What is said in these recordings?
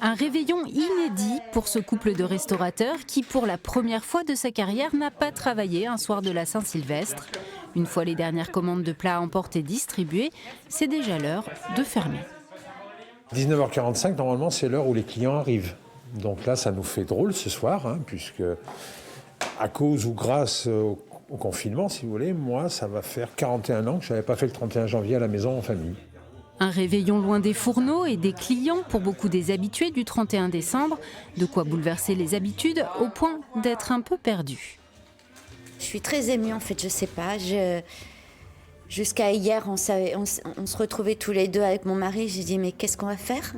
Un réveillon inédit pour ce couple de restaurateurs qui, pour la première fois de sa carrière, n'a pas travaillé un soir de la Saint-Sylvestre. Une fois les dernières commandes de plats emportées distribuées, c'est déjà l'heure de fermer. 19h45, normalement, c'est l'heure où les clients arrivent. Donc là, ça nous fait drôle ce soir, puisque à cause ou grâce au confinement, si vous voulez, moi, ça va faire 41 ans que je n'avais pas fait le 31 janvier à la maison en famille. Un réveillon loin des fourneaux et des clients pour beaucoup des habitués du 31 décembre. De quoi bouleverser les habitudes au point d'être un peu perdu. Je suis très émue en fait, je sais pas. Jusqu'à hier, on se retrouvait tous les deux avec mon mari. J'ai dit mais qu'est-ce qu'on va faire?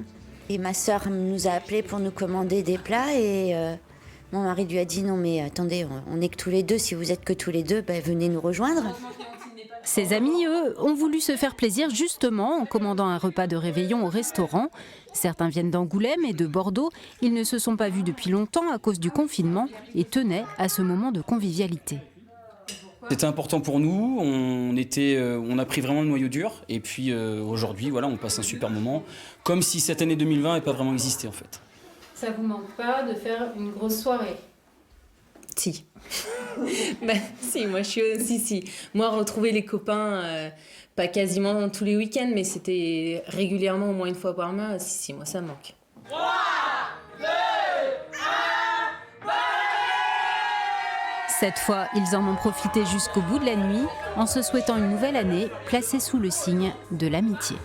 Et ma sœur nous a appelés pour nous commander des plats et mon mari lui a dit non mais attendez, on n'est que tous les deux. Si vous êtes que tous les deux, venez nous rejoindre. Ses amis, eux, ont voulu se faire plaisir justement en commandant un repas de réveillon au restaurant. Certains viennent d'Angoulême et de Bordeaux. Ils ne se sont pas vus depuis longtemps à cause du confinement et tenaient à ce moment de convivialité. C'était important pour nous, on a pris vraiment le noyau dur et puis aujourd'hui voilà, on passe un super moment, comme si cette année 2020 n'avait pas vraiment existé en fait. Ça vous manque pas de faire une grosse soirée? Si. Si, moi je suis aussi si. Moi retrouver les copains, pas quasiment tous les week-ends, mais c'était régulièrement au moins une fois par mois, si, moi ça me manque. 3, 2, 1, Cette fois, ils en ont profité jusqu'au bout de la nuit en se souhaitant une nouvelle année placée sous le signe de l'amitié.